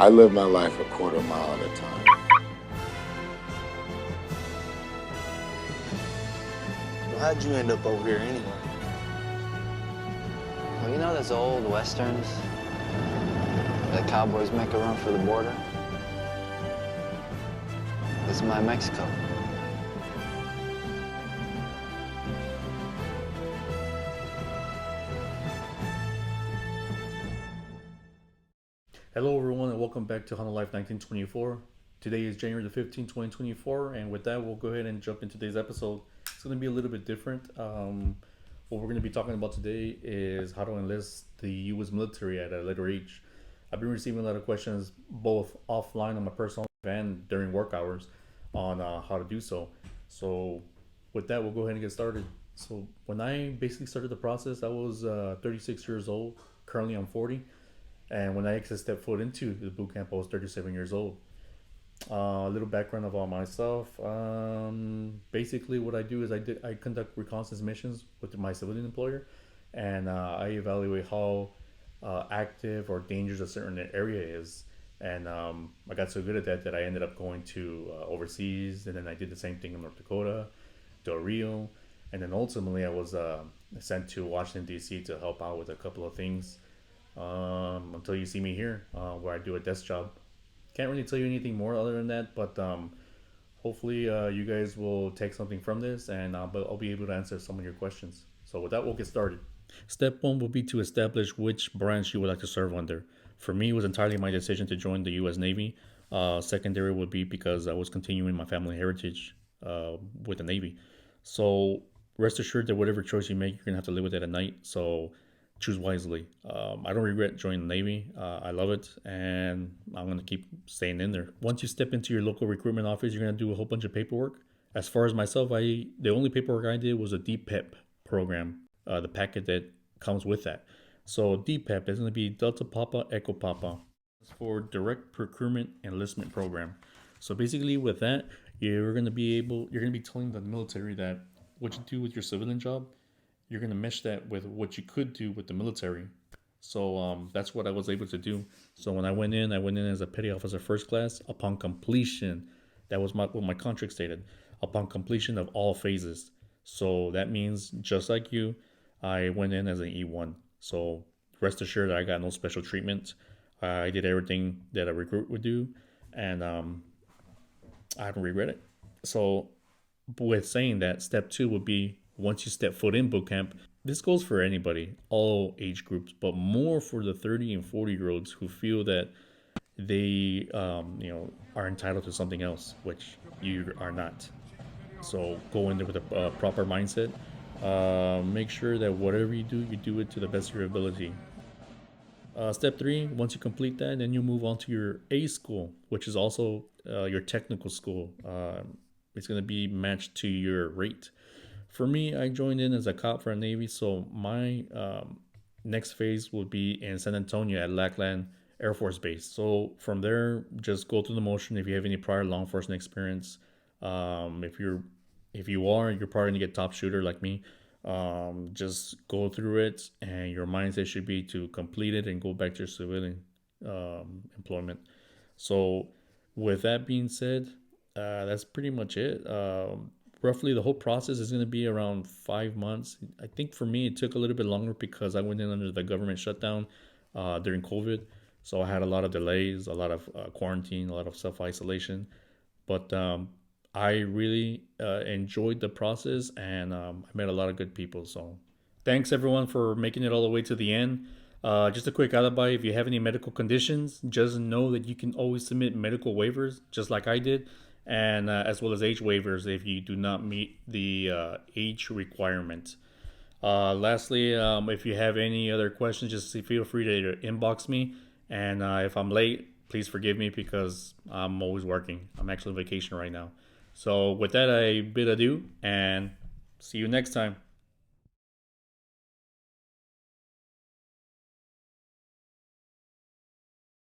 I live my life a quarter mile at a time. Well, how'd you end up over here anyway? Well, you know those old westerns? The cowboys make a run for the border? This is my Mexico. Hello everyone and welcome back to Hunter Life 1924. Today is January the 15th, 2024, and with that we'll go ahead and jump into today's episode. It's going to be a little bit different. What we're going to be talking about today is how to enlist the U.S. military at a later age. I've been receiving a lot of questions both offline on my personal and during work hours on how to do so. So with that we'll go ahead and get started. So when I basically started the process, I was 36 years old. Currently I'm 40. And when I actually stepped foot into the boot camp, I was 37 years old. A little background about myself. Basically, what I do is I conduct reconnaissance missions with my civilian employer, and I evaluate how active or dangerous a certain area is. And I got so good at that I ended up going to overseas, and then I did the same thing in North Dakota, Del Rio, and then ultimately I was sent to Washington D.C. to help out with a couple of things. Until you see me here, where I do a desk job. Can't really tell you anything more other than that, but hopefully you guys will take something from this, and I'll be able to answer some of your questions. So with that, we'll get started. Step one will be to establish which branch you would like to serve under. For me, it was entirely my decision to join the U.S. Navy. Secondary would be because I was continuing my family heritage with the Navy. So rest assured that whatever choice you make, you're going to have to live with it at night. So choose wisely. I don't regret joining the Navy. I love it, and I'm going to keep staying in there. Once you step into your local recruitment office, you're going to do a whole bunch of paperwork. As far as myself, the only paperwork I did was a DPEP program, the packet that comes with that. So DPEP is going to be Delta Papa Echo Papa. It's for Direct Procurement Enlistment Program. So basically with that, you're going to be telling the military that what you do with your civilian job, you're going to mesh that with what you could do with the military. So that's what I was able to do. So when I went in as a petty officer first class upon completion. That was what my contract stated. Upon completion of all phases. So that means just like you, I went in as an E1. So rest assured that I got no special treatment. I did everything that a recruit would do, and I don't regret it. So with saying that, step two would be once you step foot in boot camp. This goes for anybody, all age groups, but more for the 30 and 40-year-olds who feel that they are entitled to something else, which you are not. So go in there with a proper mindset. Make sure that whatever you do it to the best of your ability. Step three, once you complete that, then you move on to your A school, which is also your technical school. It's going to be matched to your rate. For me, I joined in as a cop for the Navy, so my next phase would be in San Antonio at Lackland Air Force Base. So from there, just go through the motion. If you have any prior law enforcement experience, if you're probably gonna get top shooter like me. Just go through it, and your mindset should be to complete it and go back to your civilian employment. So with that being said, that's pretty much it. Roughly the whole process is going to be around 5 months. I think for me it took a little bit longer because I went in under the government shutdown during COVID. So I had a lot of delays, a lot of quarantine, a lot of self-isolation. But I really enjoyed the process, and I met a lot of good people. So thanks everyone for making it all the way to the end. Just a quick alibi, if you have any medical conditions, just know that you can always submit medical waivers just like I did. And as well as age waivers if you do not meet the age requirement. Lastly, if you have any other questions, just feel free to inbox me. And if I'm late, please forgive me because I'm always working. I'm actually on vacation right now. So with that, I bid adieu and see you next time.